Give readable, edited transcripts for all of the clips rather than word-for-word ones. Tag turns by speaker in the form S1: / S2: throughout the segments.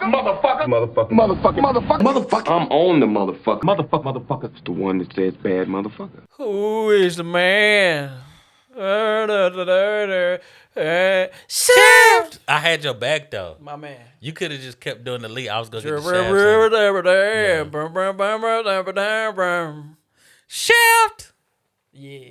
S1: Motherfucker. I'm on the motherfucker. Motherfucker. It's the one that says bad motherfucker.
S2: Who is the man? Shaft.
S3: I had your back though.
S2: My man.
S3: You could have just kept doing the lead. I was gonna get the Shaft.
S2: Yeah.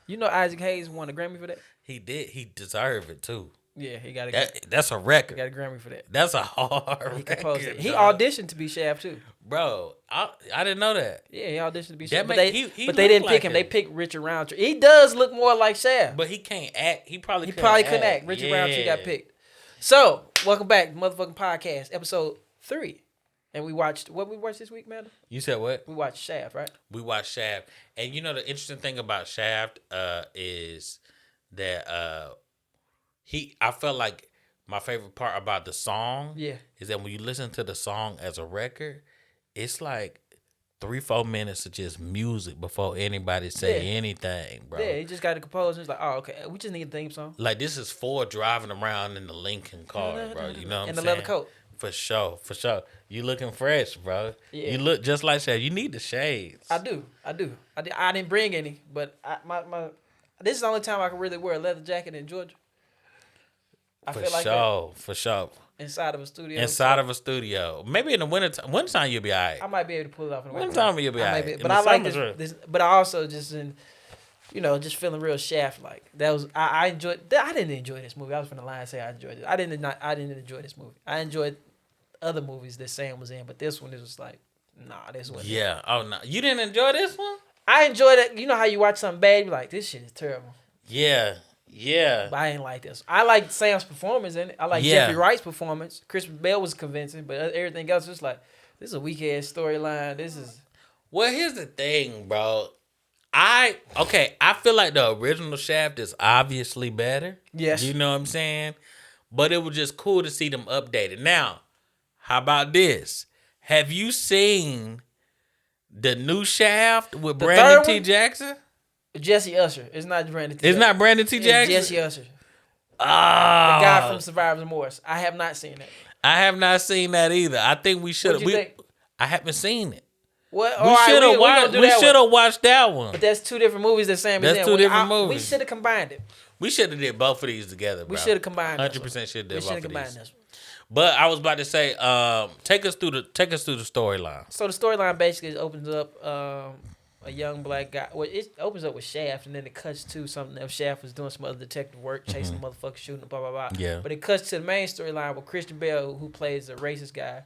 S2: You know Isaac Hayes won a Grammy for that?
S3: He did. He deserved it too.
S2: Yeah, he got
S3: That's a record.
S2: got a Grammy for that.
S3: That's a hard
S2: He
S3: record.
S2: composed it. He auditioned to be Shaft too.
S3: Bro, I didn't know that.
S2: Yeah, he auditioned to be
S3: That
S2: Shaft. But
S3: make-
S2: they,
S3: he
S2: but they didn't
S3: look
S2: pick
S3: like
S2: him.
S3: him.
S2: They picked Richard Roundtree. He does look more like Shaft.
S3: But he can't act. He probably
S2: couldn't act. Richard Roundtree got picked. So, welcome back to motherfucking podcast, episode 3. And we watched, what we watched this week, man?
S3: You said what?
S2: We watched Shaft, right?
S3: We watched Shaft. And you know the interesting thing about Shaft is that I felt like my favorite part about the song is that when you listen to the song as a record, it's like 3-4 minutes of just music before anybody say anything, bro.
S2: Yeah, he just got to compose and it's like, oh, okay, we just need a theme song.
S3: Like this is Ford driving around in the Lincoln car, bro. You know what I'm saying?
S2: In the leather coat.
S3: For sure. You looking fresh, bro.
S2: Yeah.
S3: You look just like Shaft. You need the shades.
S2: I do. I didn't bring any, but this is the only time I can really wear a leather jacket in Georgia. I feel like that.
S3: For sure.
S2: Inside of a studio.
S3: Maybe in the wintertime you'll be all right.
S2: I might be able to pull it off in the
S3: Wintertime you'll be all right.
S2: But I like this. But I also just just feeling real Shaft like. That was I enjoyed. I didn't enjoy this movie. I was finna lie and say I enjoyed it. I didn't enjoy this movie. I enjoyed other movies that Sam was in, but this one is just like, nah, this one.
S3: Yeah. Oh no, you didn't enjoy this one?
S2: I enjoyed it. You know how you watch something bad, you be like, this shit is terrible.
S3: Yeah.
S2: But I ain't like this. I like Sam's performance in it. I like Jeffrey Wright's performance. Christmas Bell was convincing, but everything else was like, this is a weak ass storyline. This is.
S3: Well, here's the thing, bro. I feel like the original Shaft is obviously better.
S2: Yes.
S3: You know what I'm saying? But it was just cool to see them updated. Now, how about this? Have you seen the new Shaft with Brandon T. Jackson?
S2: Jesse Usher. It's not Brandon T.
S3: It's not Brandon T. Jackson?
S2: It's Jesse Usher.
S3: Oh.
S2: The guy from Survivor's Remorse. I have not seen it.
S3: I have not seen that either. I think we should have. I haven't seen it.
S2: What?
S3: We should have watched that one.
S2: But that's two different movies that Sam is in.
S3: That's two different movies.
S2: We should have combined it.
S3: We should have did both of these together, bro.
S2: We should have combined
S3: 100% should have did both of
S2: combined
S3: these.
S2: this one.
S3: But I was about to say, take us through the storyline.
S2: So the storyline basically opens up a young black guy. Well, it opens up with Shaft, and then it cuts to something else. Shaft was doing some other detective work, chasing motherfuckers, shooting, blah, blah, blah.
S3: Yeah.
S2: But it cuts to the main storyline with Christian Bale, who plays a racist guy.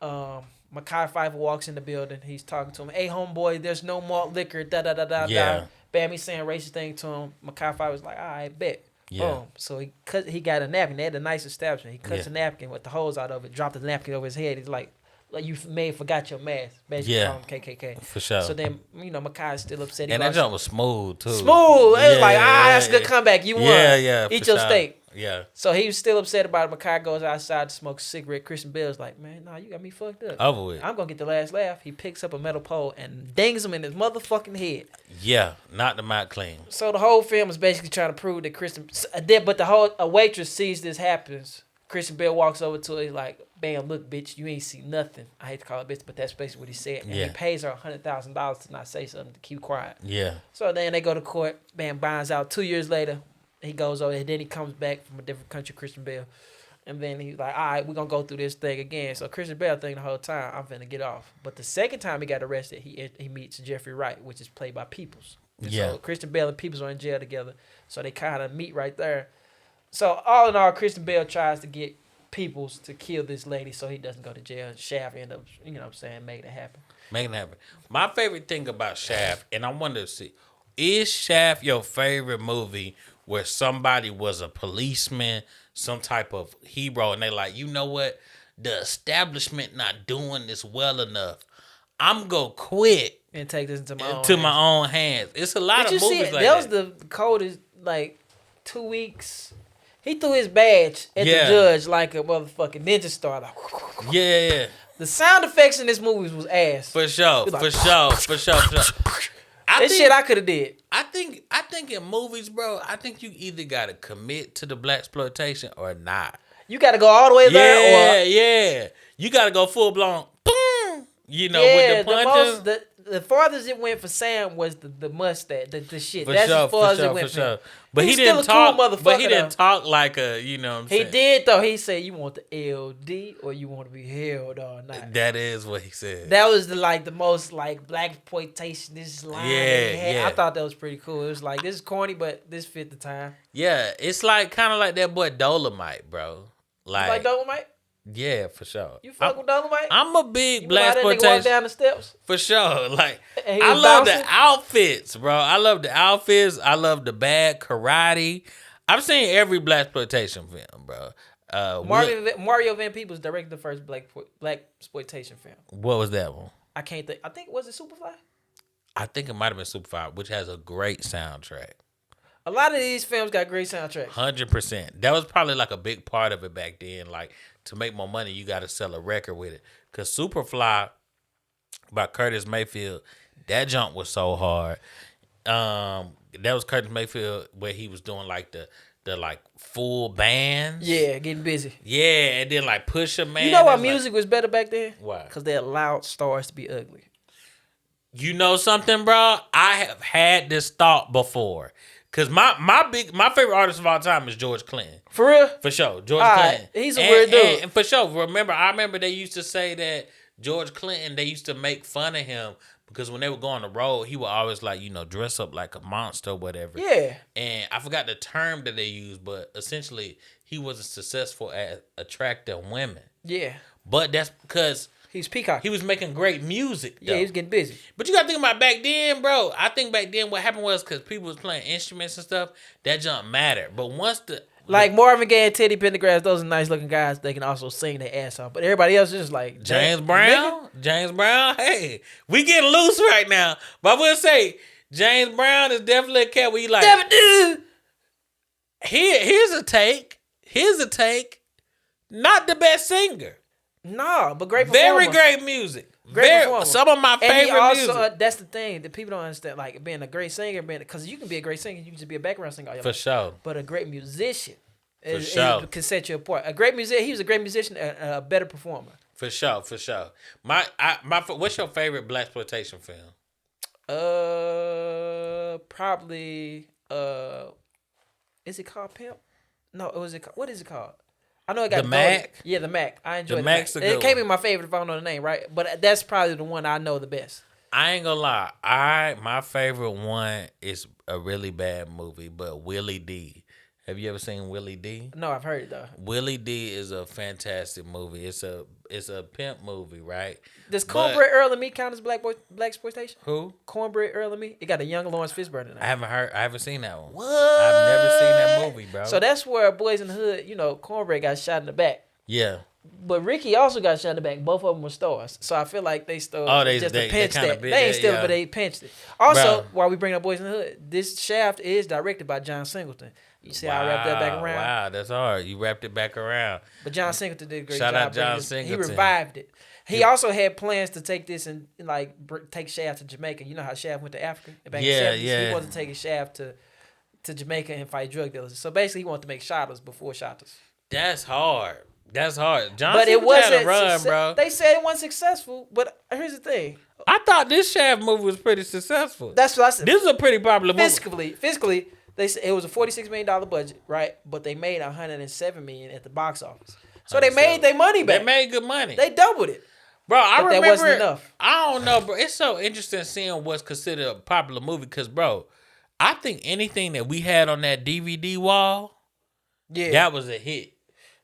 S2: Mekhi Phifer walks in the building. He's talking to him. Hey, homeboy, there's no malt liquor, da-da-da-da-da. Bam, he's saying racist thing to him. Mekhi Phifer was like, all right, bet.
S3: Yeah.
S2: Boom. So he got a napkin. They had a nice establishment. He cuts a napkin with the holes out of it, dropped the napkin over his head. He's like you may have forgot your mask. Basically, call him KKK.
S3: For sure.
S2: So then, Mekhi's still upset.
S3: And that jump was smooth, too.
S2: Smooth. It was like, that's a good comeback. You won.
S3: Yeah.
S2: Eat your steak.
S3: Yeah.
S2: So he was still upset about it. Mekhi goes outside to smoke a cigarette. Christian Bale's like, man, nah, you got me fucked up.
S3: Over with.
S2: I'm going to get the last laugh. He picks up a metal pole and dings him in his motherfucking head.
S3: Yeah. Knocked him out clean.
S2: So the whole film is basically trying to prove that but a waitress sees this happens. Christian Bale walks over to her. He's like, bam, look, bitch, you ain't see nothing. I hate to call it bitch, but that's basically what he said. And he pays her $100,000 to not say something, to keep quiet.
S3: Yeah.
S2: So then they go to court. Bam, binds out. 2 years later, he goes over, and then he comes back from a different country, Christian Bale. And then he's like, all right, we're going to go through this thing again. So Christian Bale thinking the whole time, I'm finna get off. But the second time he got arrested, he meets Jeffrey Wright, which is played by Peoples. And so Christian Bale and Peoples are in jail together. So they kind of meet right there. So all in all, Christian Bale tries to get Peoples to kill this lady so he doesn't go to jail. Shaft end up, making it happen.
S3: My favorite thing about Shaft, and I wanted to see, is Shaft your favorite movie where somebody was a policeman, some type of hero, and they like, you know what? The establishment not doing this well enough. I'm gonna quit
S2: and take this into
S3: my own hands. It's a lot of movies like that.
S2: That was the coldest, 2 weeks. He threw his badge at the judge like a motherfucking ninja star. Like,
S3: yeah.
S2: The sound effects in this movie was ass.
S3: For sure.
S2: Shit I could have did.
S3: I think in movies, bro, I think you either gotta commit to the blaxploitation or not.
S2: You gotta go all the way there, or
S3: You got to go full blown. Boom. You know, with the punches.
S2: The farthest it went for Sam was the mustache, the shit.
S3: For
S2: That's
S3: sure,
S2: as far as
S3: for sure,
S2: it went
S3: for sure.
S2: him.
S3: But he didn't talk. Cool but he didn't talk like a, you know what I'm saying?
S2: He did though. He said, "You want the LD or you want to be held all night."
S3: That is what he said.
S2: That was the most like black exploitation. This line. Yeah. I thought that was pretty cool. It was like, this is corny, but this fit the time.
S3: Yeah, it's like kind of like that boy Dolomite, bro.
S2: Like Dolomite.
S3: Yeah, for sure.
S2: You fuck with Dolomite?
S3: I'm a big black exploitation.
S2: Walk down the steps?
S3: For sure. Like, I love the outfits, bro. I love the outfits. I love the bad karate. I've seen every black exploitation film, bro.
S2: Mario Van Peebles directed the first black exploitation film.
S3: What was that one?
S2: I can't think. I think, was it Superfly?
S3: I think it might have been Superfly, which has a great soundtrack.
S2: A lot of these films got great soundtracks.
S3: 100%. That was probably like a big part of it back then. Like, to make more money, you got to sell a record with it. Because Superfly by Curtis Mayfield, that jump was so hard. That was Curtis Mayfield where he was doing like the like full bands.
S2: Yeah, getting busy.
S3: Yeah, and then like Pusha, man.
S2: You know why music was better back then?
S3: Why?
S2: Because they allowed stars to be ugly.
S3: You know something, bro? I have had this thought before. Cause my favorite artist of all time is George Clinton.
S2: For real?
S3: For sure. George Clinton.
S2: He's a weird dude.
S3: And for sure. I remember they used to say that George Clinton, they used to make fun of him because when they would go on the road, he would always like, dress up like a monster or whatever.
S2: Yeah.
S3: And I forgot the term that they used, but essentially he wasn't successful at attracting women.
S2: Yeah.
S3: But that's because
S2: he's peacock.
S3: He was making great music, though.
S2: Yeah, he was getting busy.
S3: But you got to think about back then, bro. I think back then what happened was because people was playing instruments and stuff, that jump mattered. But once
S2: like Marvin Gaye and Teddy Pendergrass, those are nice looking guys. They can also sing their ass off. But everybody else is just like
S3: James Brown. James Brown. Hey, we getting loose right now. But I will say James Brown is definitely a cat where you like. Here's a take. Not the best singer.
S2: No, but great performer.
S3: Very great music. Some of my favorite music.
S2: That's the thing that people don't understand. Like being a great singer, because you can be a great singer, you can just be a background singer all your life.
S3: For sure.
S2: But a great musician can set you apart. He was a great musician, a better performer.
S3: For sure. What's your favorite blaxploitation film?
S2: Probably. Is it called Pimp? No, what is it called? I know it got
S3: The Mac.
S2: Yeah, the Mac. I enjoyed
S3: the Mac's
S2: Mac.
S3: A good
S2: It can't be my favorite if I don't know the name, right? But that's probably the one I know the best.
S3: I ain't gonna lie. My favorite one is a really bad movie, but Willie D. Have you ever seen Willie D?
S2: No, I've heard it though.
S3: Willie D is a fantastic movie. It's a pimp movie, right?
S2: Does Cornbread Earl and Me count as blaxploitation?
S3: Who? Cornbread
S2: Earl and Me. It got a young Lawrence Fishburne in it.
S3: I haven't seen that one.
S2: What?
S3: I've never seen that movie, bro.
S2: So that's where Boys in the Hood, Cornbread got shot in the back.
S3: Yeah.
S2: But Ricky also got shot in the back. Both of them were stars. So I feel like they stole just to pinch that. They ain't still, but they pinched it. Also, while we bring up Boys in the Hood, this Shaft is directed by John Singleton. You see how I wrapped that back around?
S3: Wow, that's hard. You wrapped it back around.
S2: But John Singleton did a great
S3: job.
S2: Shout
S3: out John Singleton.
S2: He revived it. He also had plans to take this and take Shaft to Jamaica. You know how Shaft went to Africa back in the 70s?
S3: Yeah.
S2: He wanted to take his Shaft to Jamaica and fight drug dealers. So basically, he wanted to make shotters before shotters.
S3: That's hard. John
S2: but
S3: Singleton
S2: it wasn't
S3: had a run, bro.
S2: They said it wasn't successful, but here's the thing.
S3: I thought this Shaft movie was pretty successful.
S2: That's what I said.
S3: This is a pretty popular movie.
S2: Fiscally, they said it was a $46 million budget, right? But they made $107 million at the box office. So they made their money back.
S3: They made good money.
S2: They doubled it.
S3: Bro, I remember
S2: that wasn't enough.
S3: I don't know, bro. It's so interesting seeing what's considered a popular movie because, bro, I think anything that we had on that DVD wall, that was a hit.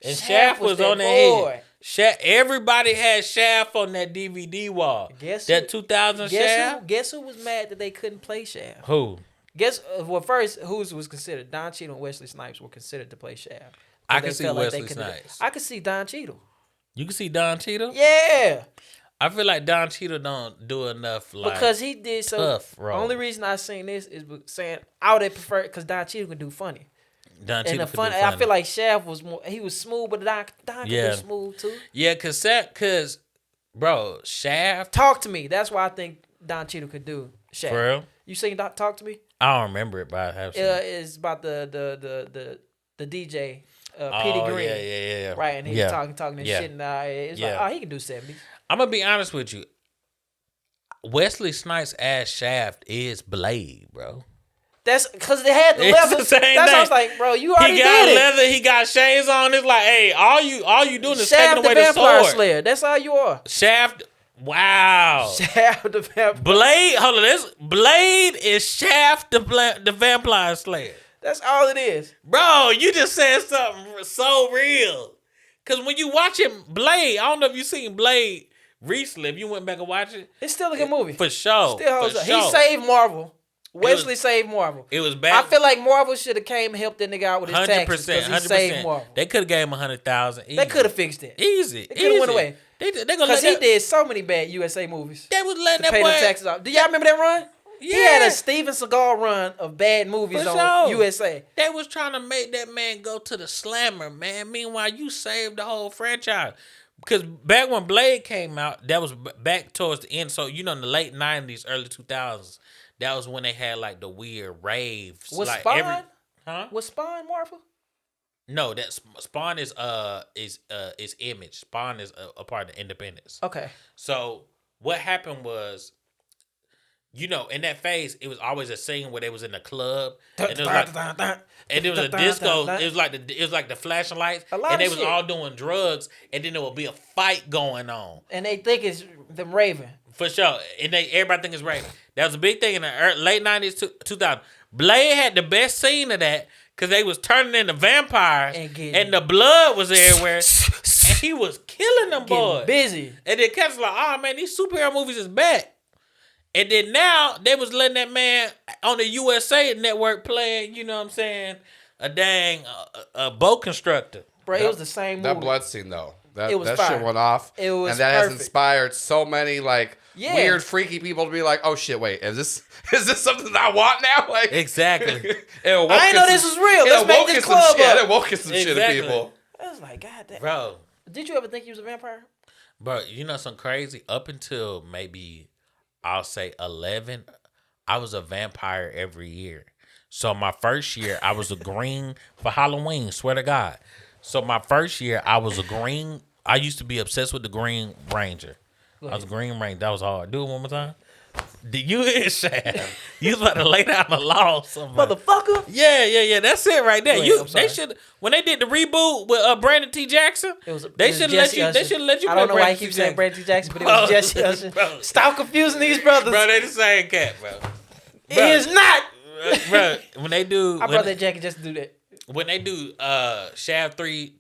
S3: And Shaft was on that hit. Everybody had Shaft on that DVD wall. That 2000 Shaft.
S2: Guess who was mad that they couldn't play Shaft?
S3: Who?
S2: First, who was considered? Don Cheadle and Wesley Snipes were considered to play Shaft.
S3: I can see Wesley Snipes.
S2: I could see Don Cheadle.
S3: You can see Don Cheadle?
S2: Yeah.
S3: I feel like Don Cheadle don't do enough
S2: because he did so.
S3: Tough role.
S2: Only reason I seen this is saying I would prefer because Don Cheadle can do funny.
S3: Don Cheadle
S2: could do funny. I feel like Shaft was more. He was smooth, but Don could do smooth too.
S3: Yeah, cause bro, Shaft.
S2: Talk to Me. That's why I think Don Cheadle could do Shaft.
S3: For real?
S2: You seen Talk to Me?
S3: I don't remember it, but I have seen it.
S2: It's about the DJ. Petty Green.
S3: Yeah.
S2: Right, and he was talking this shit, and it's like, oh, he can do 70s.
S3: I'm gonna be honest with you. Wesley Snipes' ass Shaft is Blade, bro.
S2: That's because they had the leather. That's why I was like, bro, you already did it.
S3: He got leather. He got shades on. It's like, hey, all you doing is
S2: Shaft
S3: taking away the sword.
S2: Slayer. That's all you are.
S3: Shaft. Wow.
S2: Shaft the Vampire.
S3: Blade. Hold on. This Blade is Shaft the Vampire Slayer.
S2: That's all it is,
S3: bro. You just said something so real. Because when you watching Blade, I don't know if you seen Blade recently. If you went back and watched it,
S2: it's still a good movie
S3: for sure.
S2: Still holds up. He saved Marvel. Wesley saved Marvel.
S3: It was bad.
S2: I feel like Marvel should have came and helped that nigga out with his taxes because he saved Marvel.
S3: They could have gave him 100,000.
S2: They could have fixed it.
S3: Easy.
S2: They could have went away. Because he did so many bad USA movies.
S3: They was letting that
S2: pay
S3: boy
S2: the taxes off. Do y'all remember that run?
S3: Yeah.
S2: He had a Steven Seagal run of bad movies on USA.
S3: They was trying to make that man go to the slammer, man. Meanwhile, you saved the whole franchise. Because back when Blade came out, that was back towards the end. So, in the late 90s, early 2000s, that was when they had like the weird raves.
S2: Was
S3: like
S2: Spawn? Was Spawn Marvel?
S3: No, that Spawn is Image. Spawn is a part of Independence.
S2: Okay.
S3: So what happened was, in that phase, it was always a scene where they was in the club and it was and there was a disco. It was like the flashing lights, and they was all doing drugs, and then there would be a fight going on.
S2: And they think it's them raving.
S3: For sure, and everybody think it's raving. That was a big thing in the late 90s, 2000. Blade had the best scene of that because they was turning into vampires, and the blood was everywhere, and he was killing them boys.
S2: Busy.
S3: And then cats like, oh man, these superhero movies is back. And then now they was letting that man on the USA network playing, you know what I'm saying, a dang a boat constructor.
S2: Bro, it was the same movie.
S4: That blood scene though. That
S2: fire.
S4: Shit went off.
S2: It was
S4: and that
S2: perfect.
S4: has inspired so many weird, freaky people to be like, "Oh shit, wait, is this something that I want now?" Like
S3: exactly.
S2: I didn't know this was real. Let's make this club up.
S4: It woke some shit in people.
S2: I was like, God damn.
S3: Bro,
S2: did you ever think he was a vampire?
S3: Bro, something crazy? Up until maybe I'll say 11, I was a vampire every year. So my first year, I was a green for Halloween. Swear to God. So my first year, I was a green. I used to be obsessed with the Green Ranger. I was a Green Ranger. That was hard. Do it one more time. Did you hear Shaft? You was about to lay down the law or something.
S2: Motherfucker.
S3: Yeah. That's it right there. They should when they did the reboot with Brandon T. Jackson. They should let you. They should let you.
S2: I don't know why he keeps saying Brandon T. Jackson, but it was Jesse Usher. Bro. Stop confusing these brothers.
S3: Bro, they the same cat, bro.
S2: He is not.
S3: Bro, when they do,
S2: I brought that jacket just to do that.
S3: When they do Shaft 3,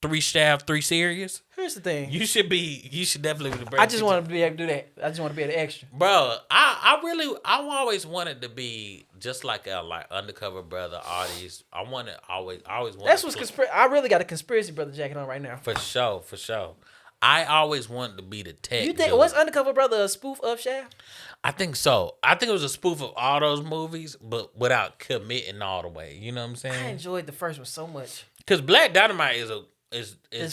S3: 3 Shaft 3 series.
S2: Here's the thing.
S3: You should definitely be the
S2: I just want to be able to do that. I just want to be an extra.
S3: Bro, I always wanted to be just like a undercover brother artist. I always wanted.
S2: That's what's I really got a conspiracy brother jacket on right now.
S3: For sure. I always wanted to be the tech.
S2: You think was Undercover Brother a spoof of Shaft?
S3: I think so. I think it was a spoof of all those movies, but without committing all the way. You know what I'm saying?
S2: I enjoyed the first one so much.
S3: Because Black Dynamite is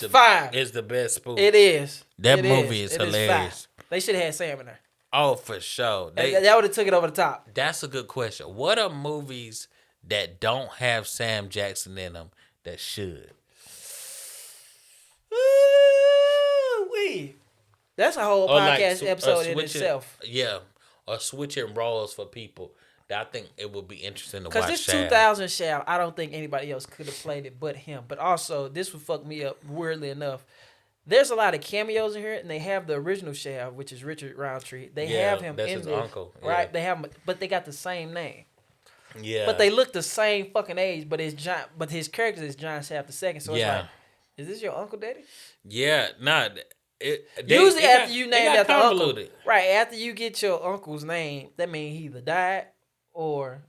S2: fire.
S3: Is the best spoof.
S2: It is.
S3: That movie is hilarious.
S2: They should have had Sam in there.
S3: Oh, for sure.
S2: That would have took it over the top.
S3: That's a good question. What are movies that don't have Sam Jackson in them that should?
S2: That's a whole podcast episode in itself.
S3: Yeah, or switching roles for people. I think it would be interesting to watch.
S2: Because this 2000 Shaft, I don't think anybody else could have played it but him. But also, this would fuck me up, weirdly enough. There's a lot of cameos in here, and they have the original Shaft, which is Richard Roundtree. They have him
S3: that's
S2: in
S3: his
S2: this,
S3: uncle.
S2: right?
S3: Yeah.
S2: They have him, but they got the same name.
S3: Yeah.
S2: But they look the same fucking age. But his character is John Shaft II. So it's like, is this your uncle, Daddy?
S3: Yeah, nah.
S2: Usually after you name after uncle, right? After you get your uncle's name, that means he either died or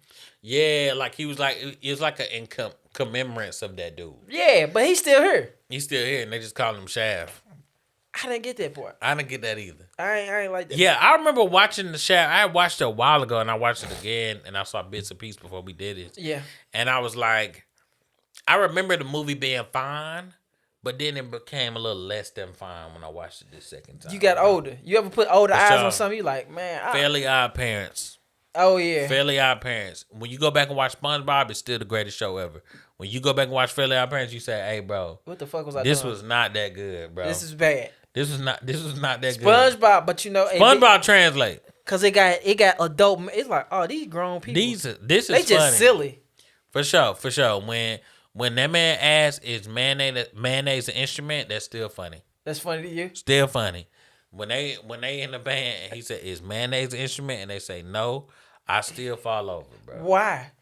S3: like he was like it was like a commemorance of that dude.
S2: Yeah, but he's still here.
S3: He's still here, and they just call him Shaft.
S2: I didn't get that part.
S3: I didn't get that either.
S2: I ain't like that.
S3: Yeah, I remember watching the Shaft. I watched it a while ago, and I watched it again, and I saw bits and pieces before we did it.
S2: Yeah,
S3: and I was like, I remember the movie being fine. But then it became a little less than fine when I watched it the second time.
S2: You got older. You ever put older eyes on something? You like, man.
S3: Fairly Odd Parents.
S2: Oh yeah.
S3: Fairly Odd Parents. When you go back and watch SpongeBob, it's still the greatest show ever. When you go back and watch Fairly Odd Parents, you say, "Hey, bro,
S2: what the fuck was I doing?
S3: This was not that good, bro.
S2: This is bad.
S3: This was not that good.
S2: SpongeBob, but
S3: SpongeBob translate.
S2: Cause it got adult. It's like, oh, these grown people.
S3: This is
S2: they just
S3: funny.
S2: silly.
S3: For sure. When that man asks, "Is mayonnaise an instrument?" That's still funny.
S2: That's funny to you.
S3: Still funny. When they in the band and he said, "Is mayonnaise an instrument?" and they say no, I still fall over, bro.
S2: Why?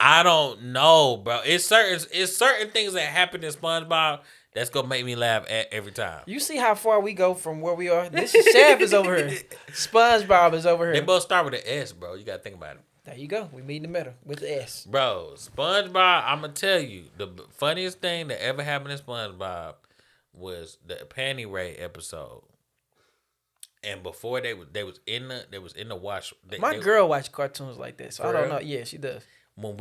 S3: I don't know, bro. It's certain things that happen in SpongeBob that's gonna make me laugh every time.
S2: You see how far we go from where we are? This is Shaft is over here. SpongeBob is over here.
S3: They both start with an S, bro. You gotta think about it.
S2: There you go. We meet in the middle with the S.
S3: Bro, SpongeBob, I'm gonna tell you, the funniest thing that ever happened in SpongeBob was the Panty Ray episode. And before they was in the wash.
S2: My girl watch cartoons like that, so I don't know. Yeah, she does.
S3: I'm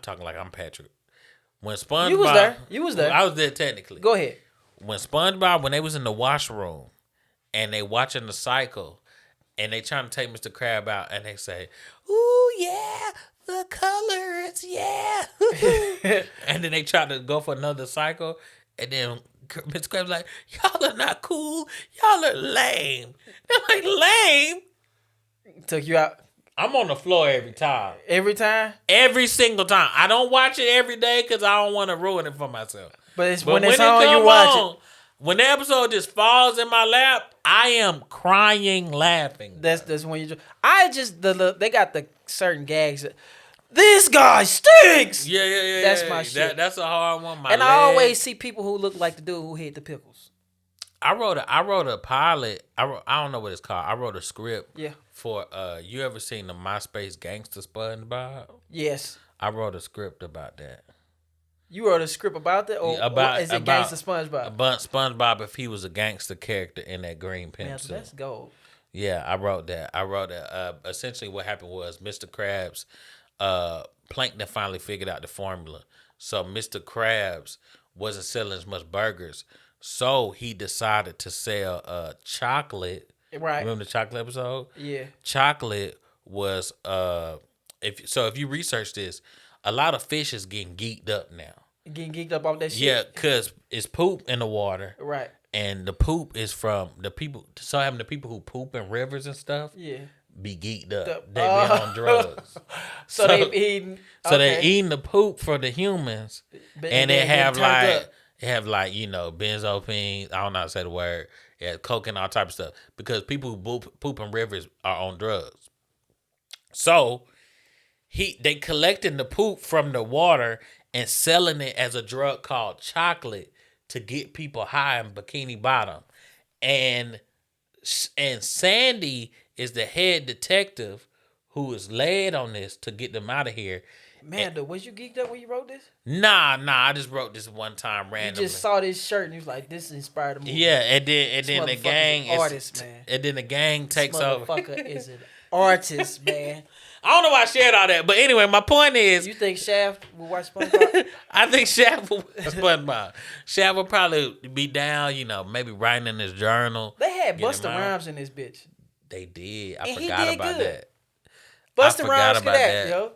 S3: talking like I'm Patrick. When SpongeBob,
S2: you was there.
S3: I was there technically.
S2: Go ahead.
S3: When SpongeBob, when they was in the washroom, and they watching the cycle, and they trying to take Mr. Crab out, and they say, "Ooh yeah, the colors, yeah," and then they try to go for another cycle, and then Mr. Crab's like, "Y'all are not cool. Y'all are lame." They're like, "Lame."
S2: Took you out.
S3: I'm on the floor every time.
S2: Every time?
S3: Every single time. I don't watch it every day because I don't want to ruin it for myself.
S2: But when it's on, you watch it.
S3: When the episode just falls in my lap, I am crying, laughing.
S2: That's when you. They got the certain gags. This guy stinks.
S3: Yeah.
S2: That's my shit.
S3: That's a hard one.
S2: I always see people who look like the dude who hid the pickles.
S3: I wrote a pilot. I don't know what it's called. I wrote a script.
S2: Yeah.
S3: For you ever seen the MySpace Gangsta SpongeBob?
S2: Yes.
S3: I wrote a script about that.
S2: You wrote a script about that, or is it Gangsta SpongeBob?
S3: About SpongeBob if he was a gangster character in that green pencil.
S2: Man, that's gold.
S3: Yeah, I wrote that. Essentially, what happened was Mr. Krabs, Plankton finally figured out the formula. So Mr. Krabs wasn't selling as much burgers, so he decided to sell chocolate.
S2: Right.
S3: Remember the chocolate episode?
S2: Yeah.
S3: Chocolate was if you research this, a lot of fish is getting geeked up now.
S2: Getting geeked up off that shit.
S3: Yeah, because it's poop in the water.
S2: Right.
S3: And the poop is from the people. So having the people who poop in rivers and stuff.
S2: Yeah.
S3: Be geeked up. They be on drugs.
S2: so they eating.
S3: So they eating the poop for the humans, and they have benzopine. I don't know how to say the word. Yeah, coke and all type of stuff because people who poop in rivers are on drugs. So they collecting the poop from the water and selling it as a drug called chocolate to get people high in Bikini Bottom, and Sandy is the head detective who is led on this to get them out of here.
S2: Man, was you geeked up when you wrote this?
S3: Nah. I just wrote this one time randomly.
S2: You just saw this shirt and you was like, "This inspired the movie."
S3: Yeah, and then the gang
S2: is artist, man.
S3: And then the gang takes over.
S2: Motherfucker is an artist, man.
S3: I don't know why I shared all that, but anyway, my point is,
S2: you think Shaft will watch SpongeBob?
S3: I think Shaft will watch SpongeBob. Shaft will probably be down, maybe writing in his journal.
S2: They had Busta Rhymes in this bitch.
S3: They did. I forgot about that.
S2: Busta Rhymes could act, yo.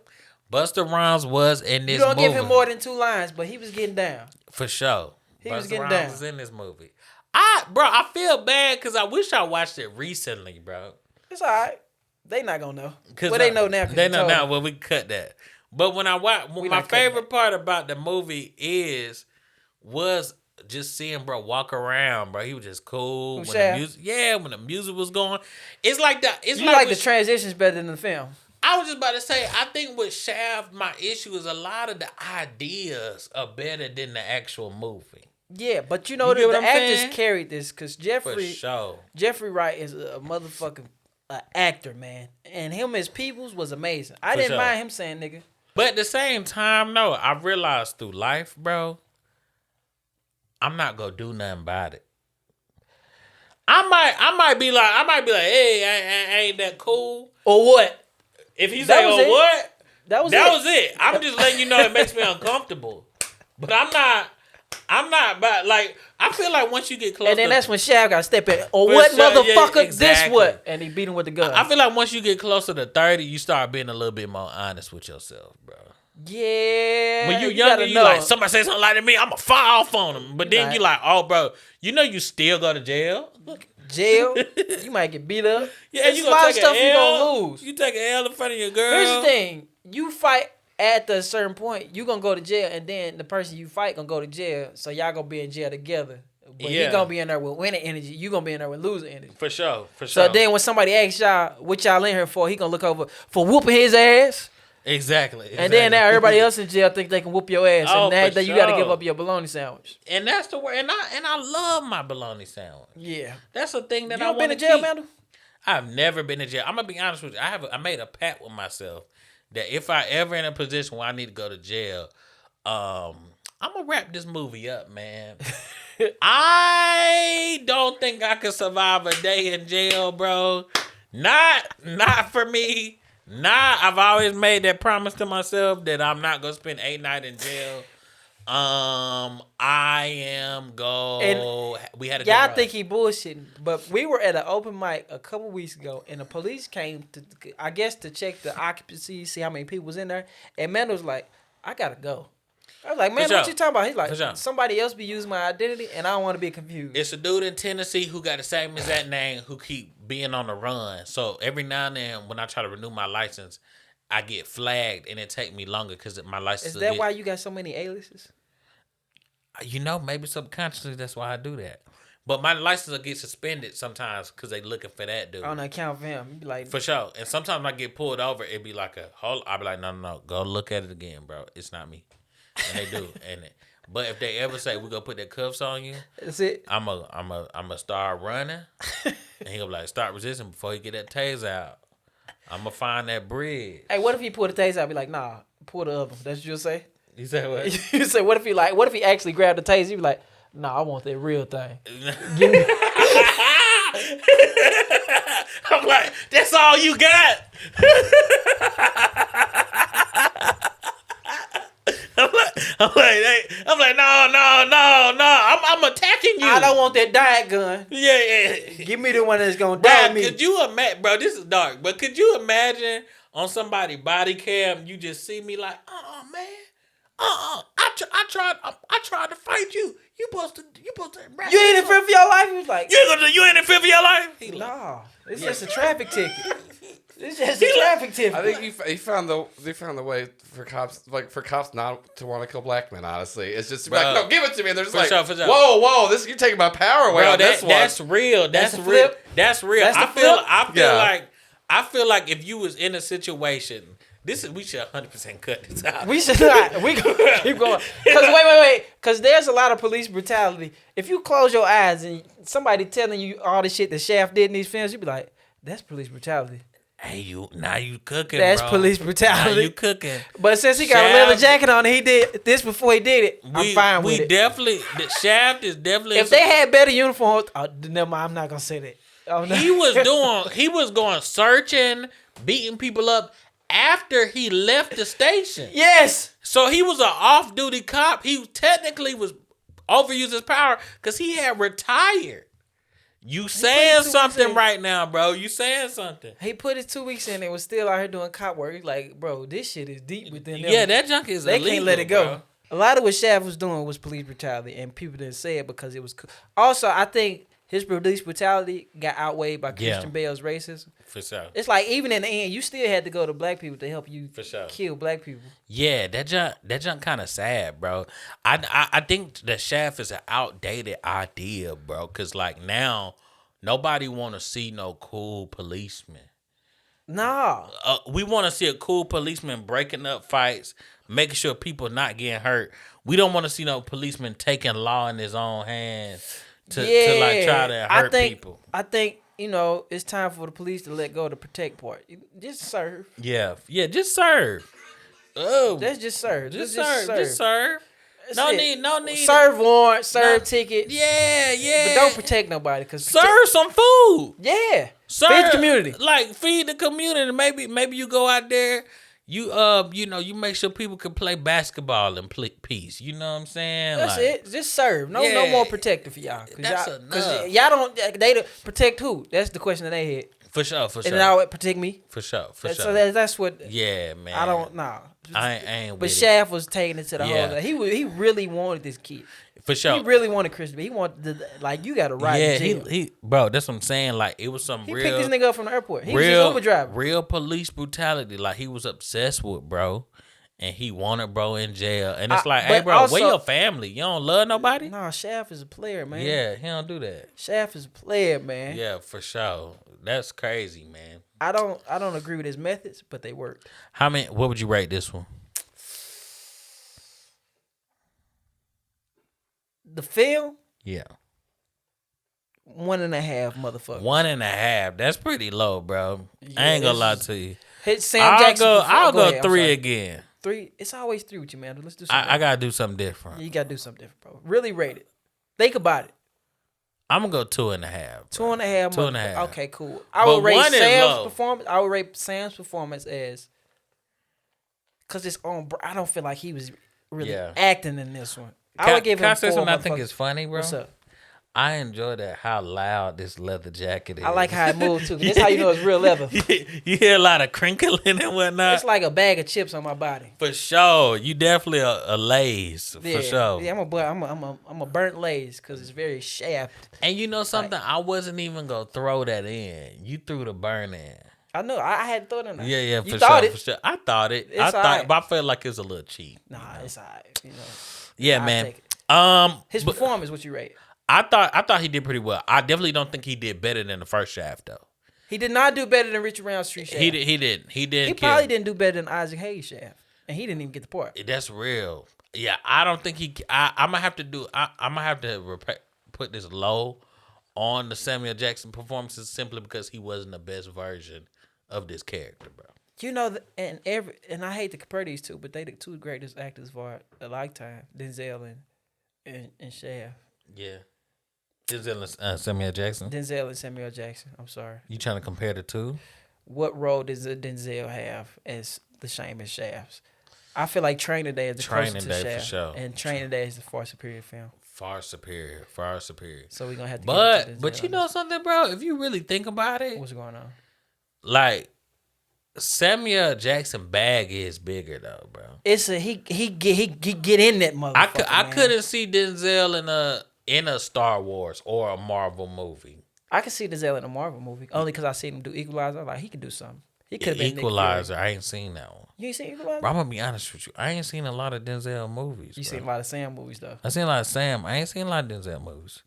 S3: Busta Rhymes was in this movie.
S2: You don't give him more than 2 lines, but he was getting down.
S3: For sure.
S2: He was getting
S3: Busta
S2: down.
S3: Rhymes was in this movie. I feel bad because I wish I watched it recently, bro.
S2: It's all right. They not gonna know. Well, they know now.
S3: They know now. Well, we cut that. But when I watch, my favorite part about the movie was just seeing bro walk around, bro. He was just cool. When the music was going. It's like that. It's
S2: like the transitions better than the film.
S3: I was just about to say, I think with Shaft, my issue is a lot of the ideas are better than the actual movie.
S2: Yeah, but the actors carried this because Jeffrey Wright is a motherfucking actor, man. And him as Peoples was amazing. I didn't mind him saying nigga.
S3: But at the same time, no, I realized through life, bro, I'm not gonna do nothing about it. I might be like, hey, I ain't that cool.
S2: Or what?
S3: If he say, oh, what?
S2: That was it.
S3: I'm just letting you know it makes me uncomfortable. But I'm I'm not, but like I feel like once you get close,
S2: and then that's when Shav got to step in. Or what motherfucker? This what? And he beat him with the gun.
S3: I feel like once you get closer to 30, you start being a little bit more honest with yourself, bro.
S2: Yeah.
S3: When you younger, you like somebody say something like to me, I'ma fire off on them. But then you like, oh, bro, you still go to jail.
S2: Jail, you might get beat up.
S3: Yeah, you gonna take stuff you gonna lose. You take an L in front of your girl.
S2: Here's the thing: you fight at a certain point, you gonna go to jail, and then the person you fight gonna go to jail. So y'all gonna be in jail together. But he gonna be in there with winning energy. You gonna be in there with losing energy.
S3: For sure.
S2: So then when somebody asks y'all what y'all in here for, he gonna look over for whooping his ass.
S3: Exactly.
S2: And then now everybody else in jail think they can whoop your ass,
S3: and
S2: now you got to give up your bologna sandwich.
S3: And that's the word. And I love my bologna sandwich.
S2: Yeah,
S3: that's the thing that
S2: I want to keep. You
S3: been
S2: to jail, Mandel?
S3: I've never been to jail. I'm gonna be honest with you. I made a pact with myself that if I ever in a position where I need to go to jail, I'm gonna wrap this movie up, man. I don't think I could survive a day in jail, bro. Not for me. I've always made that promise to myself that I'm not gonna spend 8 nights in jail. I am we had a
S2: y'all think he bullshitting, but we were at an open mic a couple weeks ago, and the police came to, I guess, to check the occupancy, see how many people was in there. And man was like, "I gotta go." I was like, "Man, what you talking about?" He's like, "Somebody else be using my identity, and I don't want to be confused."
S3: It's a dude in Tennessee who got the same exact name who keep being on the run. So every now and then when I try to renew my license, I get flagged, and it take me longer because my license.
S2: Is that why you got so many aliases?
S3: Maybe subconsciously that's why I do that. But my license will get suspended sometimes because they looking for that dude.
S2: On account for him. You be like,
S3: for sure. And sometimes I get pulled over, it'd be like I'll be like, no, go look at it again, bro. It's not me. And they do. But if they ever say we're gonna put the cuffs on you,
S2: that's it.
S3: I'm a start running, and he'll be like, start resisting before he get that taser out. I'm gonna find that bridge.
S2: Hey, what if he pull the taser out? I'd be like, nah, pull the other one. That's what you'll say.
S3: You say what?
S2: You say, what if he actually grabbed the taser? He'd be like, nah, I want that real thing.
S3: I'm like, that's all you got. I'm like, no. I'm attacking you.
S2: I don't want that diet gun.
S3: Yeah.
S2: Give me the one that's gonna die me.
S3: Could you imagine, bro? This is dark, but could you imagine on somebody's body cam, you just see me like, man, I tried to fight you. You supposed to.
S2: You ain't in fear for your life. He was like,
S3: you ain't in fear for your life.
S2: Nah, it's just a traffic ticket. It's just a traffic ticket.
S4: I think he found the way for cops not to want to kill black men. Honestly, it's just like, no, give it to me. And they're just for sure. Whoa, this you're taking my power away.
S3: Bro,
S4: on this one.
S3: That's real. That's real. That's real. I feel like if you was in a situation. We should 100% cut this out.
S2: We should not. We gonna keep going. Cause wait. Cause there's a lot of police brutality. If you close your eyes and somebody telling you all the shit that Shaft did in these films, you be like, "That's police brutality."
S3: Hey, now you cooking.
S2: That's
S3: bro.
S2: Police brutality.
S3: Now you cooking.
S2: But since he got a leather jacket on, and he did this before he did it. I'm fine with it.
S3: The Shaft is definitely.
S2: If they had better uniforms, never mind. I'm not gonna say that. Oh, no.
S3: He was going searching, beating people up. After he left the station.
S2: Yes.
S3: So he was an off-duty cop. He technically was overused his power because he had retired. You saying something right now, bro. You saying something.
S2: He put his 2 weeks in and was still out here doing cop work. He's like, bro, this shit is deep within them.
S3: Yeah, that junk is illegal. They can't let it go.
S2: Bro. A lot of what Shaft was doing was police brutality, and people didn't say it because it was cool. Also, I think his police brutality got outweighed by Christian Bale's racism.
S3: For sure.
S2: It's like even in the end, you still had to go to black people to help you kill black people.
S3: Yeah, that junk kind of sad, bro. I think the Shaft is an outdated idea, bro. Cause like now, nobody want to see no cool policeman.
S2: Nah.
S3: We want to see a cool policeman breaking up fights, making sure people not getting hurt. We don't want to see no policeman taking law in his own hands. To like try to hurt people.
S2: I think, it's time for the police to let go of the protect part. Just serve.
S3: Yeah, just serve. Oh.
S2: That's just serve.
S3: Just serve. No need.
S2: Serve warrant, serve ticket.
S3: Yeah.
S2: But don't protect nobody.
S3: Serve some food.
S2: Yeah.
S3: Serve,
S2: feed the community.
S3: Like, feed the community. Maybe you go out there, you you make sure people can play basketball in peace. You know what I'm saying?
S2: That's it. Just serve. No more protective for y'all.
S3: Because
S2: y'all don't. They protect who? That's the question that they had.
S3: For sure.
S2: And now protect me.
S3: For sure.
S2: So that's what.
S3: Yeah, man.
S2: I don't know.
S3: I ain't.
S2: But Shaft was taking it to the whole. He really wanted this kid.
S3: For sure.
S2: He really wanted Christian. He wanted you got to ride.
S3: Yeah, he bro. That's what I'm saying. Like it was some
S2: he
S3: real.
S2: He picked this nigga up from the airport. He was his Uber driver.
S3: Real police brutality. Like he was obsessed with bro, and he wanted bro in jail. And it's hey bro, also, where your family? You don't love nobody?
S2: Nah, Shaft is a player, man.
S3: Yeah, he don't do that.
S2: Shaft is a player, man.
S3: Yeah, for sure. That's crazy, man.
S2: I don't agree with his methods, but they work.
S3: What would you rate this one?
S2: The film?
S3: Yeah.
S2: 1.5, motherfucker.
S3: 1.5. That's pretty low, bro.
S2: Yeah,
S3: I ain't gonna lie to you.
S2: Hit Sam Jackson.
S3: I'll go 3 again.
S2: 3. It's always 3 with you, man. Let's do something.
S3: I gotta do something different.
S2: You gotta do something different, bro. Really rate it. Think about it.
S3: I'm gonna go 2.5.
S2: 2.5.
S3: 2.5.
S2: Okay, cool. I would rate Sam's performance. I would rate Sam's performance as because it's on. I don't feel like he was really acting in this one. I would give him 4. Can I say something I think
S3: is funny, bro?
S2: What's up?
S3: I enjoy how loud this leather jacket is.
S2: I like how it moves too. This how you know it's real leather.
S3: You hear a lot of crinkling and whatnot.
S2: It's like a bag of chips on my body.
S3: For sure, you definitely a Lay's. For sure.
S2: Yeah, I'm a burnt Lay's because it's very shaft.
S3: And you know something? I wasn't even gonna throw that in. You threw the burn in.
S2: I know. I had to throw it in there.
S3: Yeah,
S2: for sure.
S3: For sure. I thought it. But I felt like it's a little cheap.
S2: Nah, it's alright.
S3: Yeah, man.
S2: His performance, what you rate?
S3: I thought he did pretty well. I definitely don't think he did better than the first Shaft though.
S2: He did not do better than Richard Roundtree Shaft.
S3: He didn't. He
S2: probably didn't do better than Isaac Hayes Shaft, and he didn't even get the part.
S3: That's real. Yeah, I don't think he. I'm gonna have to put this low on the Samuel Jackson performances simply because he wasn't the best version of this character, bro.
S2: You know, and I hate to compare these two, but they the two greatest actors for a lifetime: Denzel and Shaft.
S3: Yeah. Denzel and Samuel Jackson.
S2: Denzel and Samuel Jackson. I'm sorry.
S3: You trying to compare the two?
S2: What role does Denzel have as the same as Shaft's? I feel like Training Day is the closest to Shaft,
S3: for sure.
S2: And Training Day is the far superior film.
S3: Far superior. So
S2: we're gonna have to.
S3: But you know something, bro? If you really think about it,
S2: what's going on?
S3: Like Samuel Jackson bag is bigger though, bro.
S2: It's he get in that motherfucker.
S3: I couldn't see Denzel in a Star Wars or a Marvel movie.
S2: I could see Denzel in a Marvel movie only because I seen him do Equalizer. Like he could do something. He could have been
S3: Equalizer. I ain't seen that one.
S2: You ain't seen Equalizer?
S3: Bro, I'm gonna be honest with you. I ain't seen a lot of Denzel movies.
S2: You seen a lot of Sam movies though.
S3: I seen a lot of Sam. I ain't seen a lot of Denzel movies.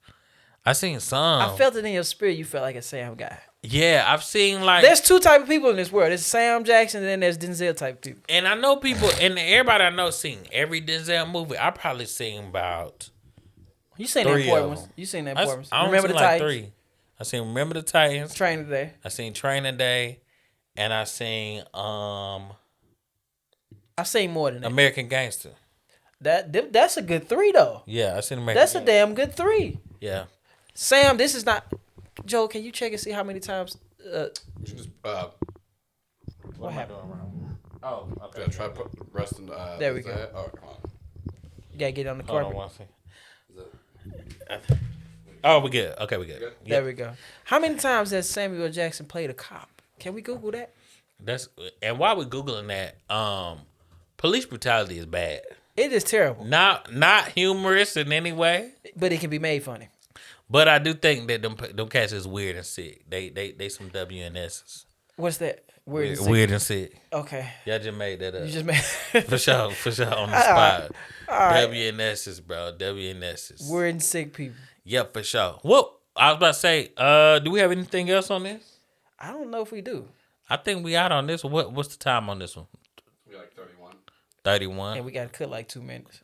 S3: I seen some.
S2: I felt it in your spirit. You felt like a Sam guy.
S3: Yeah, I've seen like.
S2: There's two type of people in this world. There's Sam Jackson and then there's Denzel type of people.
S3: And I know people, and everybody I know seen every Denzel movie. I probably seen about.
S2: You seen that important ones. You seen that important ones. Remember the Titans?
S3: 3. I seen Remember the Titans.
S2: Training Day.
S3: I seen Training Day, and I seen
S2: I seen more than that.
S3: American Gangster.
S2: That's a good 3 though.
S3: Yeah, I seen American.
S2: That's a damn good 3.
S3: Yeah.
S2: Sam, this is not. Joe, can you check and see how many times?
S3: What happened? Oh, okay.
S4: Yeah, try to put rest in.
S2: There we go.
S4: Oh, come on.
S2: You gotta get on the carpet.
S3: Oh, we good. Okay, we good. Yep.
S2: There we go. How many times has Samuel Jackson played a cop? Can we Google that?
S3: And while we're Googling that, police brutality is bad.
S2: It is terrible.
S3: Not humorous in any way,
S2: but it can be made funny.
S3: But I do think that them cats is weird and sick. They some WNSs.
S2: What's that?
S3: Weird and sick.
S2: Okay.
S3: Y'all just made that up.
S2: You just made
S3: for sure on the spot. All right. WNSs, bro. WNSs.
S2: Weird and sick people.
S3: Yep, for sure. Well, I was about to say, do we have anything else on this?
S2: I don't know if we do.
S3: I think we out on this one. What's the time on this one?
S4: We like 31.
S2: 31. And we got to cut like 2 minutes.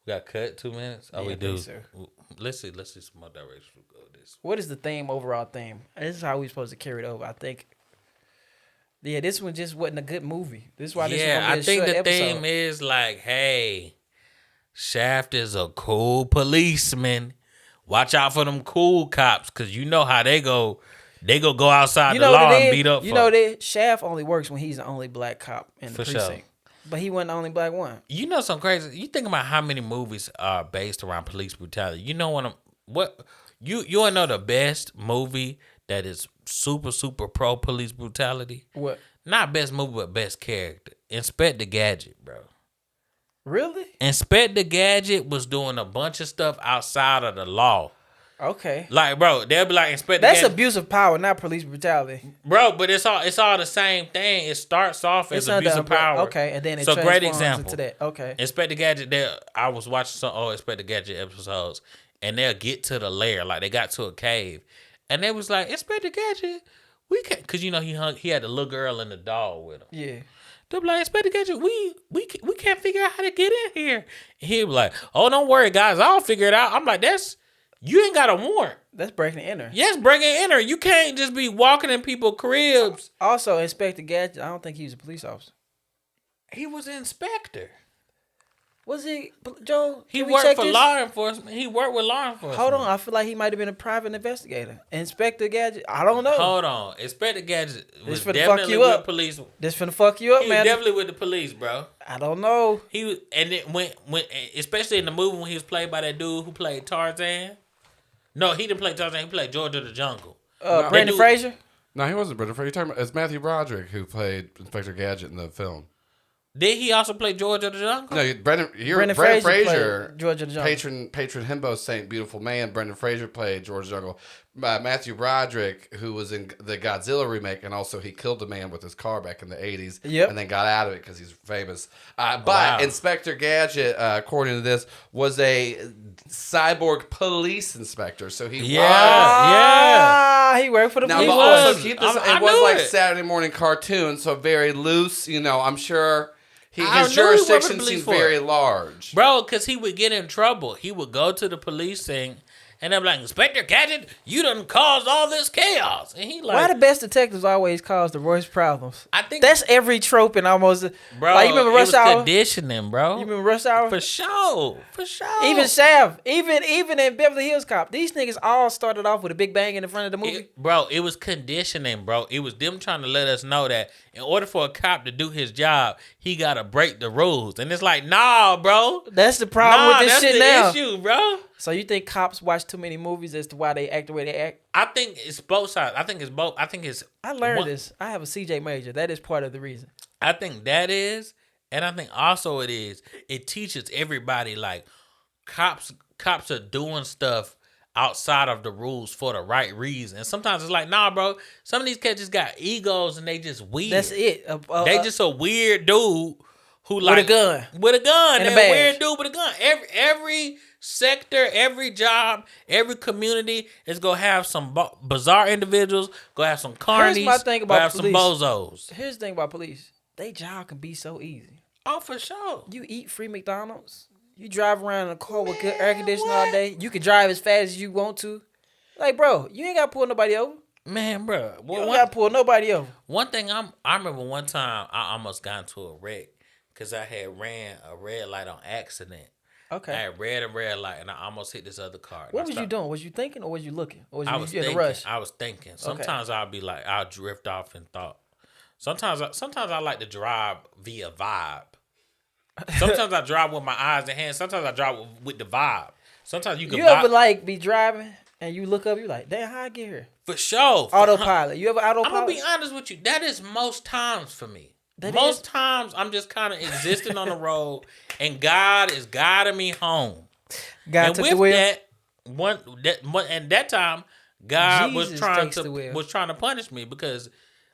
S3: We got cut 2 minutes? Oh, yeah, we do. So. Let's see some more directions we go this.
S2: What is the overall theme? This is how we supposed to carry it over. I think. Yeah, this one just wasn't a good movie. This is why this one I think the theme
S3: is like, hey, Shaft is a cool policeman. Watch out for them cool cops, cause you know how they go. they go outside the law and beat up.
S2: You know that Shaft only works when he's the only black cop in the precinct. Sure. But he wasn't the only black one.
S3: You know something crazy? You think about how many movies are based around police brutality. You know what you wanna know the best movie that is super, super pro police brutality?
S2: What?
S3: Not best movie, but best character. Inspector Gadget, bro.
S2: Really?
S3: Inspector Gadget was doing a bunch of stuff outside of the law.
S2: Okay.
S3: Like, bro, they'll be like, Inspector
S2: That's
S3: Gadget.
S2: abuse of power, not police brutality.
S3: Bro, but it's all the same thing. It starts off as abuse of power.
S2: Okay, and then it
S3: so great example
S2: into that. Okay.
S3: Inspector Gadget, I was watching some old Inspector Gadget episodes, and they'll get to the lair, like they got to a cave, and they was like, Inspector Gadget, we can't, cause you know he had the little girl and the dog with him.
S2: Yeah.
S3: They'll be like, Inspector Gadget, we can't figure out how to get in here. And he'll be like, oh, don't worry, guys, I'll figure it out. I'm like, you ain't got a warrant.
S2: That's breaking and enter.
S3: Yes, breaking and enter. You can't just be walking in people's cribs.
S2: Also, Inspector Gadget, I don't think he was a police officer.
S3: He was an inspector.
S2: Was he, Joe?
S3: He worked for law enforcement. He worked with law enforcement.
S2: Hold on. I feel like he might have been a private investigator. Inspector Gadget, I don't know.
S3: Hold on. Inspector Gadget was
S2: definitely fuck you
S3: with
S2: up.
S3: police.
S2: This finna fuck you up, man.
S3: He was definitely with the police, bro.
S2: I don't know.
S3: He was, and then when especially in the movie when he was played by that dude who played Tarzan. No, he didn't play Tarzan. He played George of the Jungle.
S2: Brendan Fraser?
S4: No, he wasn't Brendan Fraser. You're talking about, it's Matthew Broderick who played Inspector Gadget in the film.
S3: Did he also play George of the Jungle?
S4: No, Brendan Fraser George of the Jungle. Patron himbo saint, beautiful man. Brendan Fraser played George of the Jungle. Matthew Broderick, who was in the Godzilla remake, and also he killed a man with his car back in the 80s.
S2: Yep.
S4: And then got out of it because he's famous. But Inspector Gadget, according to this, was a cyborg police inspector. So he
S2: he worked for the police.
S4: Now, also keep this. It was like Saturday morning cartoon, so very loose. You know, I'm sure. His jurisdiction seemed very large.
S3: Bro, because he would get in trouble. He would go to the police thing, and they'd be like, Inspector Gadget, you done caused all this chaos. And he like,
S2: why the best detectives always cause the worst problems?
S3: I think
S2: that's every trope in almost.
S3: Bro,
S2: like, you remember Rush Hour?
S3: Conditioning, bro.
S2: You remember Rush Hour?
S3: For sure.
S2: Even Shaft, even in Beverly Hills Cop, these niggas all started off with a big bang in the front of the movie.
S3: It was conditioning, bro. It was them trying to let us know that in order for a cop to do his job, he gotta break the rules. And it's like, nah, bro.
S2: That's the problem with this shit now.
S3: That's the issue, bro.
S2: So you think cops watch too many movies as to why they act the way they act?
S3: I think it's both sides. I think it's both. I
S2: learned this. I have a CJ major. That is part of the reason.
S3: I think that is, and I think also it teaches everybody like cops are doing stuff outside of the rules for the right reason. And sometimes it's like, nah, bro, some of these cats just got egos and they just weird.
S2: That's it.
S3: They just a weird dude who like
S2: with a gun.
S3: And a weird dude with a gun. Every sector, every job, every community is gonna have some bizarre individuals. Gonna have some carnies.
S2: Here's my thing about
S3: police. Have some bozos.
S2: Here's the thing about police. They job can be so easy.
S3: Oh, for sure.
S2: You eat free McDonald's. You drive around in a car with good air conditioning all day. You can drive as fast as you want to. Like, bro, you ain't gotta pull nobody over.
S3: Man, bro,
S2: you don't gotta pull nobody over.
S3: One thing I remember one time I almost got into a wreck because I had ran a red light on accident.
S2: Okay.
S3: I had red light and I almost hit this other car.
S2: What was you doing? Was you thinking or was you looking? Or was you in
S3: thinking,
S2: a rush?
S3: I was thinking. Sometimes I'll be like, I'll drift off in thought. Sometimes I like to drive via vibe. Sometimes I drive with my eyes and hands. Sometimes I drive with the vibe. Sometimes you can.
S2: You ever like be driving and you look up, you like, damn, how I get here?
S3: For sure.
S2: Autopilot. You ever autopilot?
S3: I'm gonna be honest with you. That is most times for me. Most times I'm just kind of existing on the road, and God is guiding me home.
S2: God took the wheel.
S3: That time, God
S2: Jesus
S3: was trying to punish me because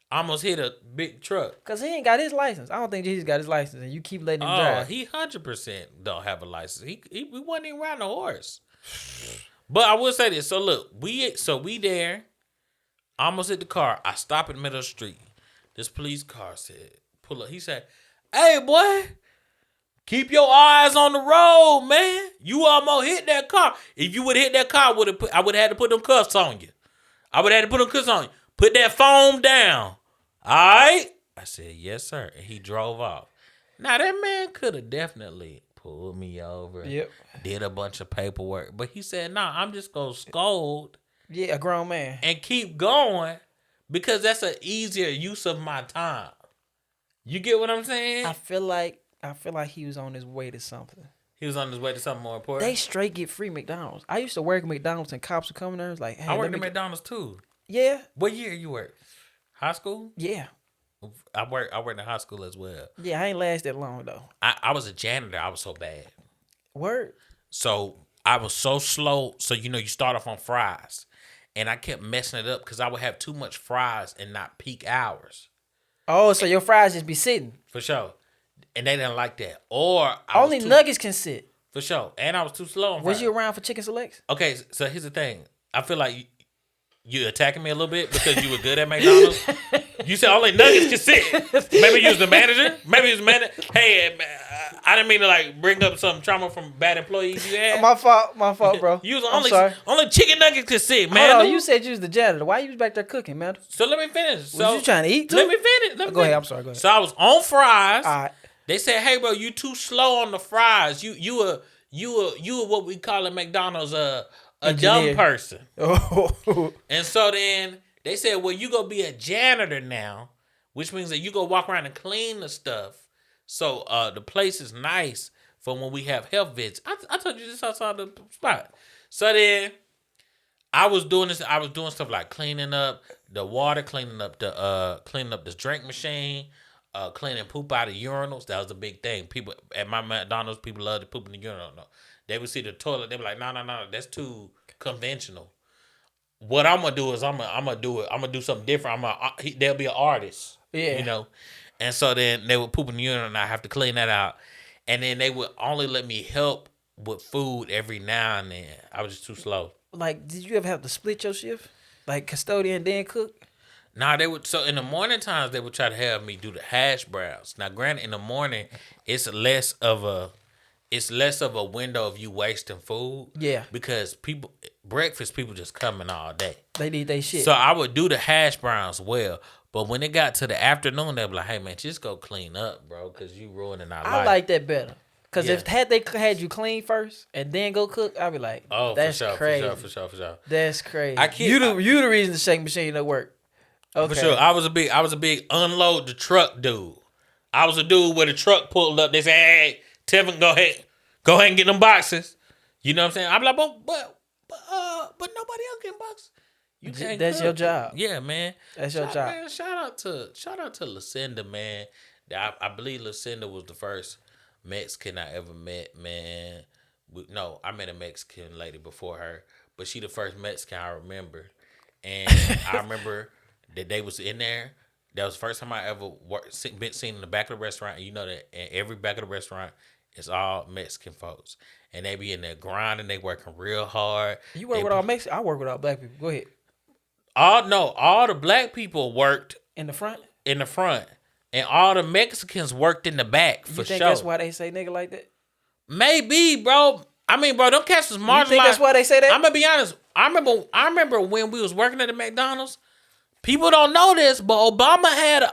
S3: I almost hit a big truck.
S2: Cause he ain't got his license. I don't think Jesus got his license, and you keep letting him drive.
S3: He 100% don't have a license. We wasn't even riding a horse. But I will say this. So look, we there. I almost hit the car. I stop in the middle of the street. This police car said, pull up. He said, hey, boy, keep your eyes on the road, man. You almost hit that car. If you would have hit that car, I would have had to put them cuffs on you. Put that foam down. All right? I said, yes, sir. And he drove off. Now, that man could have definitely pulled me over.
S2: Yep.
S3: Did a bunch of paperwork. But he said, nah, I'm just going to scold.
S2: Yeah, a grown man.
S3: And keep going. because that's an easier use of my time. You get what I'm saying?
S2: I feel like he was on his way to something.
S3: He was on his way to something more important.
S2: They straight get free McDonald's. I used to work at McDonald's and cops would come in there. It's like, hey,
S3: I worked at McDonald's too.
S2: Yeah.
S3: What year you worked? High school?
S2: Yeah.
S3: I worked in high school as well.
S2: Yeah, I ain't last that long though.
S3: I was a janitor. I was so bad.
S2: Word.
S3: So I was so slow. So you start off on fries, and I kept messing it up because I would have too much fries and not peak hours.
S2: Oh, so your fries just be sitting
S3: for sure, and they didn't like that. Or
S2: only nuggets can sit
S3: for sure, and I was too slow on fries.
S2: Was you around for chicken selects?
S3: Okay, so here's the thing. I feel like you attacking me a little bit because you were good at McDonald's. You said only nuggets can sit. Maybe you was the manager. Maybe you was the manager. Hey, I didn't mean to bring up some trauma from bad employees you had.
S2: My fault, bro.
S3: You was only chicken nuggets can sit, man.
S2: Hold on, you said you was the janitor. Why you was back there cooking, man?
S3: So let me finish.
S2: Was you trying to eat too?
S3: Let me finish.
S2: Go ahead. I'm sorry. Go ahead.
S3: So I was on fries.
S2: All right.
S3: They said, "Hey, bro, you too slow on the fries. You were what we call at McDonald's a dumb person." Oh. And so then they said, "Well, you gonna be a janitor now, which means that you go walk around and clean the stuff. So the place is nice for when we have health visits." I told you this outside the spot. So then I was doing this. I was doing stuff like cleaning up the water, cleaning up the drink machine. Cleaning poop out of urinals. That was a big thing. People at my McDonald's, people love to poop in the urinal. No. They would see the toilet. They be like, no, that's too conventional. What I'm gonna do is I'm gonna do something different. They'll be an artist.
S2: Yeah.
S3: And so then they would poop in the urinal, and I have to clean that out. And then they would only let me help with food every now and then. I was just too slow.
S2: Like, did you ever have to split your shift, like custodian then cook?
S3: Nah, they would. So in the morning times, they would try to have me do the hash browns. Now, granted, in the morning, it's less of a window of you wasting food.
S2: Yeah.
S3: Because breakfast people just coming all day.
S2: They need their shit.
S3: So I would do the hash browns well, but when it got to the afternoon, they'd be like, "Hey man, just go clean up, bro, because you ruining our life."
S2: I like that better. Because if they had you clean first and then go cook, I'd be like, "Oh, that's crazy.
S3: For sure.
S2: That's crazy." You the reason the shake machine don't work. Okay.
S3: For sure. I was a big unload the truck dude. I was a dude where the truck pulled up. They said, "Hey, Tevin, go ahead and get them boxes." You know what I'm saying? I'm like, but nobody else getting boxes. You can't.
S2: That's your job.
S3: Yeah, man.
S2: That's your job.
S3: Man, shout out to Lucinda, man. I believe Lucinda was the first Mexican I ever met, man. No, I met a Mexican lady before her, but she the first Mexican I remember, and I remember. That they was in there. That was the first time I ever been seen in the back of the restaurant. And you know that in every back of the restaurant, it's all Mexican folks. And they be in there grinding. They working real hard.
S2: You work with all Mexican? I work with all black people. Go ahead.
S3: All the black people worked.
S2: In the front?
S3: In the front. And all the Mexicans worked in the back, for sure.
S2: You think that's why they say nigga like that?
S3: Maybe, bro. I mean, bro, them cats was marginalized.
S2: You think that's why they say that?
S3: I'm going to be honest. I remember when we was working at the McDonald's. People don't know this, but Obama had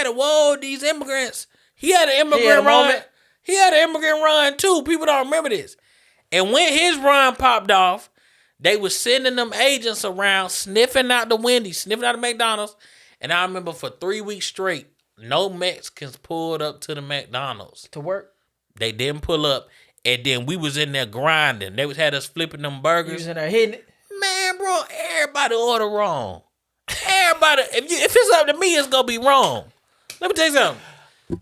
S3: whoa, these immigrants. He had an immigrant run. He had an immigrant run too. People don't remember this. And when his run popped off, they was sending them agents around sniffing out the Wendy's, sniffing out the McDonald's. And I remember for 3 weeks straight, no Mexicans pulled up to the McDonald's.
S2: To work?
S3: They didn't pull up. And then we was in there grinding. They had us flipping them burgers.
S2: You was in there hitting it?
S3: Man, bro, everybody order wrong. Everybody, if it's up to me, it's gonna be wrong. Let me tell you something.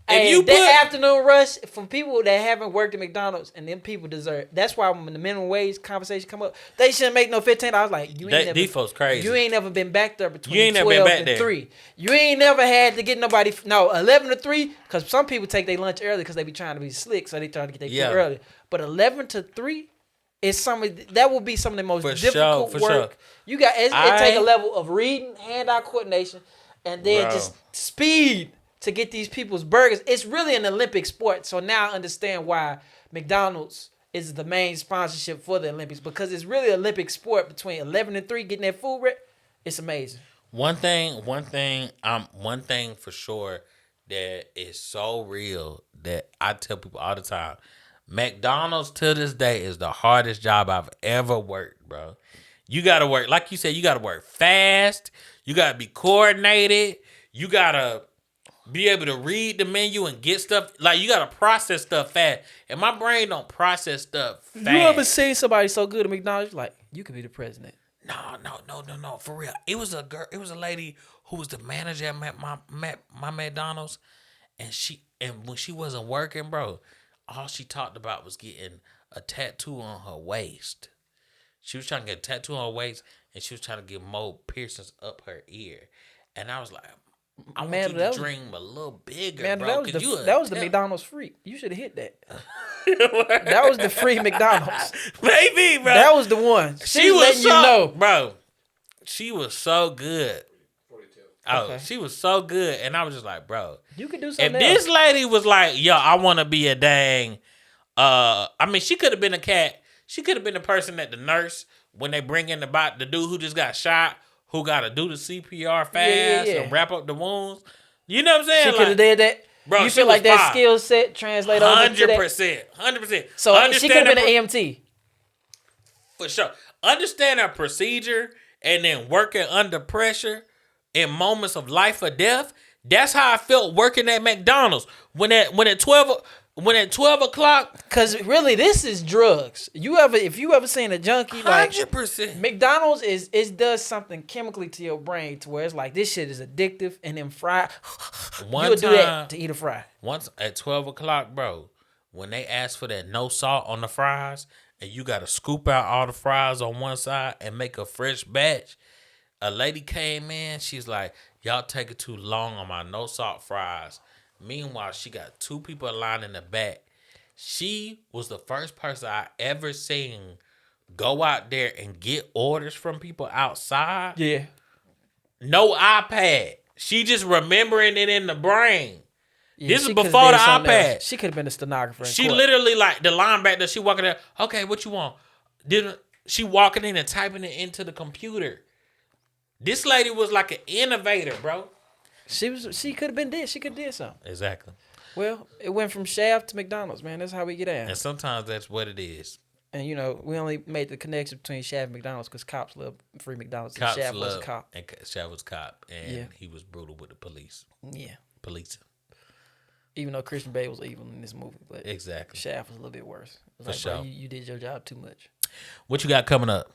S2: Afternoon rush from people that haven't worked at McDonald's, and them people deserve. That's why when the minimum wage conversation come up, they shouldn't make no $15. I was like,
S3: default's crazy.
S2: You ain't never been back there between 12 and 3. You ain't never had to get nobody. No, 11 to 3, because some people take their lunch early because they be trying to be slick, so they trying to get their food early. But 11 to 3. It's that will be some of the most difficult work. Sure. You got it take a level of reading, hand-eye coordination, and then just speed to get these people's burgers. It's really an Olympic sport. So now I understand why McDonald's is the main sponsorship for the Olympics, because it's really an Olympic sport between 11 and 3 getting that food ready. It's amazing.
S3: One thing for sure that is so real that I tell people all the time. McDonald's to this day is the hardest job I've ever worked, bro. You gotta work, like you said, you gotta work fast. You gotta be coordinated. You gotta be able to read the menu and get stuff. Like, you gotta process stuff fast. And my brain don't process stuff fast.
S2: You ever seen somebody so good at McDonald's? Like, you could be the president.
S3: No. For real. It was a girl. It was a lady who was the manager at my McDonald's. And when she wasn't working, bro, all she talked about was getting a tattoo on her waist. She was trying to get a tattoo on her waist, and she was trying to get more piercings up her ear. And I was like, I want you to dream a little bigger, man, bro.
S2: That was the McDonald's free. You should have hit that. That was the free McDonald's.
S3: Maybe, bro.
S2: That was the one.
S3: She was bro. She was so good.
S4: 42.
S3: Oh,
S2: okay.
S3: She was so good. And I was just like, bro.
S2: You could do something
S3: else. This lady was like, yo, I want to be a dang. I mean, she could have been a cat. She could have been the person that the nurse, when they bring in the dude who just got shot, who got to do the CPR fast and wrap up the wounds. You know what I'm saying?
S2: She could have did that. Bro, you feel like that skill set translate over to that?
S3: 100%.
S2: So she could have been an EMT.
S3: For sure. Understand her procedure and then working under pressure in moments of life or death. That's how I felt working at McDonald's. When at 12 o'clock.
S2: Because really, this is drugs. If you ever seen a junkie,
S3: 100%.
S2: Like McDonald's it does something chemically to your brain to where it's like, this shit is addictive, and then fry. You'll do that to eat a fry.
S3: Once at 12 o'clock, bro, when they ask for that no salt on the fries, and you got to scoop out all the fries on one side and make a fresh batch, a lady came in. She's like, y'all taking too long on my no salt fries. Meanwhile, she got two people lined in the back. She was the first person I ever seen go out there and get orders from people outside.
S2: Yeah.
S3: No iPad. She just remembering it in the brain. Yeah, this is before the iPad.
S2: Else. She could have been a stenographer.
S3: She literally, like, the linebacker, she walking there, okay, what you want? She walking in and typing it into the computer. This lady was like an innovator, bro.
S2: She could have been dead. She could have did something.
S3: Exactly.
S2: Well, it went from Shaft to McDonald's, man. That's how we get down.
S3: And sometimes that's what it is.
S2: And, we only made the connection between Shaft and McDonald's because cops love free McDonald's.
S3: Cops
S2: and Shaft was a cop.
S3: And Shaft was a cop. And he was brutal with the police.
S2: Yeah.
S3: Policing.
S2: Even though Christian Bale was evil in this movie. But
S3: exactly.
S2: Shaft was a little bit worse. It was
S3: For
S2: like,
S3: sure.
S2: Bro, you did your job too much.
S3: What you got coming up?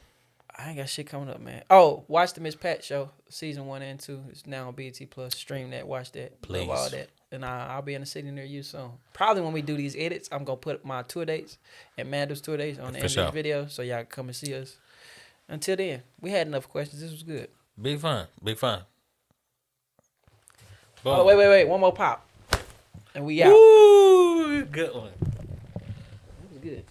S2: I ain't got shit coming up, man. Oh, watch the Miss Pat show, season 1 and 2. It's now on BET Plus. Stream that, watch that,
S3: please.
S2: Love all that. And I'll be in the city near you soon. Probably when we do these edits, I'm gonna put my tour dates and Mando's tour dates on the end of the video, so y'all can come and see us. Until then, we had enough questions. This was good.
S3: Big fun.
S2: Boom. Oh, wait. One more pop, and we out.
S3: Woo! Good one.
S2: That was good.